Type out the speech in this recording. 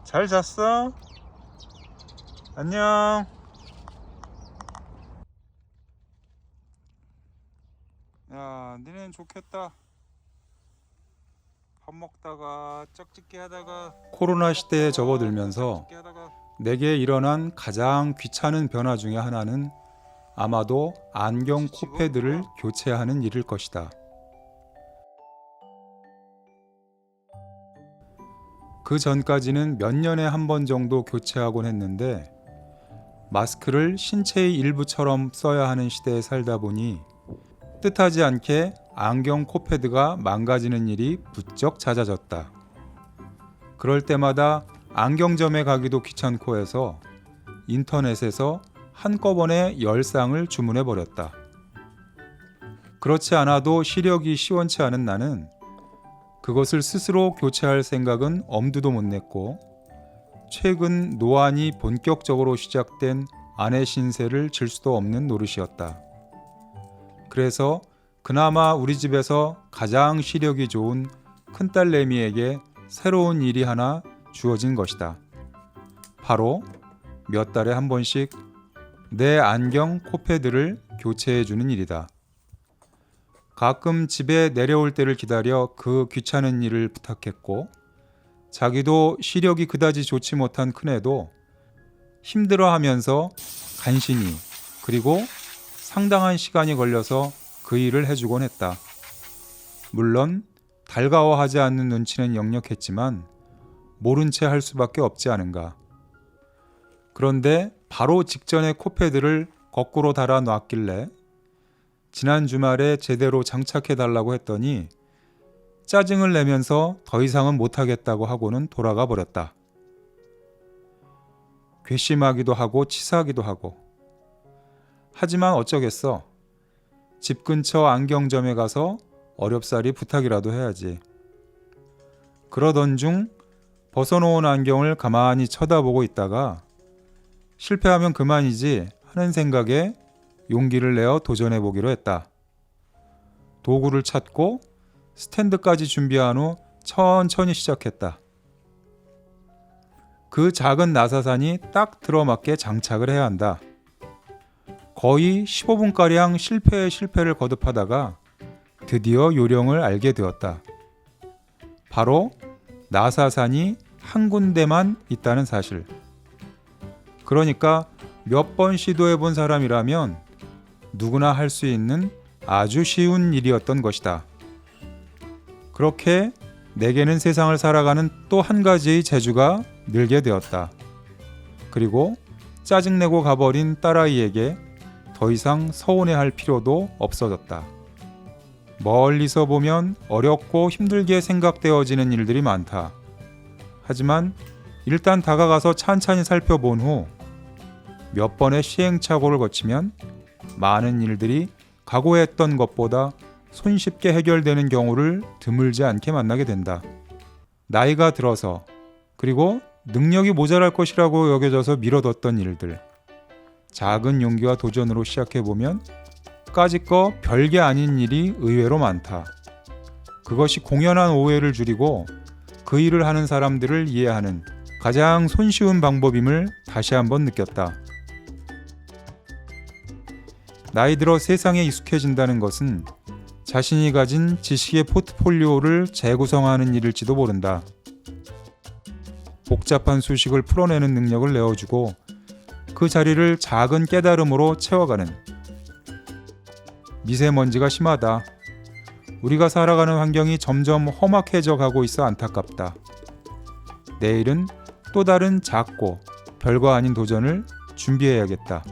잘 잤어? 안녕. 야, 니네는 좋겠다. 밥 먹다가 쩍찍게 하다가 코로나 시대에 접어들면서 내게 일어난 가장 귀찮은 변화 중에 하나는 아마도 안경 코패드를 교체하는 일일 것이다. 그 전까지는 몇 년에 한 번 정도 교체하곤 했는데 마스크를 신체의 일부처럼 써야 하는 시대에 살다 보니 뜻하지 않게 안경 코패드가 망가지는 일이 부쩍 잦아졌다. 그럴 때마다 안경점에 가기도 귀찮고 해서 인터넷에서 한꺼번에 10쌍을 주문해 버렸다. 그렇지 않아도 시력이 시원치 않은 나는 그것을 스스로 교체할 생각은 엄두도 못 냈고 최근 노안이 본격적으로 시작된 아내 신세를 질 수도 없는 노릇이었다. 그래서 그나마 우리 집에서 가장 시력이 좋은 큰딸 레미에게 새로운 일이 하나 주어진 것이다. 바로 몇 달에 한 번씩 내 안경 코패드를 교체해주는 일이다. 가끔 집에 내려올 때를 기다려 그 귀찮은 일을 부탁했고 자기도 시력이 그다지 좋지 못한 큰애도 힘들어하면서 간신히 그리고 상당한 시간이 걸려서 그 일을 해주곤 했다. 물론 달가워하지 않는 눈치는 역력했지만 모른 채 할 수밖에 없지 않은가. 그런데 바로 직전에 코패드를 거꾸로 달아 놨길래 지난 주말에 제대로 장착해달라고 했더니 짜증을 내면서 더 이상은 못하겠다고 하고는 돌아가 버렸다. 괘씸하기도 하고 치사하기도 하고. 하지만 어쩌겠어. 집 근처 안경점에 가서 어렵사리 부탁이라도 해야지. 그러던 중 벗어놓은 안경을 가만히 쳐다보고 있다가 실패하면 그만이지 하는 생각에 용기를 내어 도전해보기로 했다. 도구를 찾고 스탠드까지 준비한 후 천천히 시작했다. 그 작은 나사산이 딱 들어맞게 장착을 해야 한다. 거의 15분가량 실패에 실패를 거듭하다가 드디어 요령을 알게 되었다. 바로 나사산이 한 군데만 있다는 사실. 그러니까 몇 번 시도해 본 사람이라면 누구나 할 수 있는 아주 쉬운 일이었던 것이다. 그렇게 내게는 세상을 살아가는 또 한 가지의 재주가 늘게 되었다. 그리고 짜증내고 가버린 딸아이에게 더 이상 서운해할 필요도 없어졌다. 멀리서 보면 어렵고 힘들게 생각되어지는 일들이 많다. 하지만 일단 다가가서 찬찬히 살펴본 후 몇 번의 시행착오를 거치면 많은 일들이 각오했던 것보다 손쉽게 해결되는 경우를 드물지 않게 만나게 된다. 나이가 들어서 그리고 능력이 모자랄 것이라고 여겨져서 미뤄뒀던 일들. 작은 용기와 도전으로 시작해보면 까짓거 별게 아닌 일이 의외로 많다. 그것이 공연한 오해를 줄이고 그 일을 하는 사람들을 이해하는 가장 손쉬운 방법임을 다시 한번 느꼈다. 나이 들어 세상에 익숙해진다는 것은 자신이 가진 지식의 포트폴리오를 재구성하는 일일지도 모른다. 복잡한 수식을 풀어내는 능력을 내어주고 그 자리를 작은 깨달음으로 채워가는. 미세먼지가 심하다. 우리가 살아가는 환경이 점점 험악해져 가고 있어 안타깝다. 내일은 또 다른 작고 별거 아닌 도전을 준비해야겠다.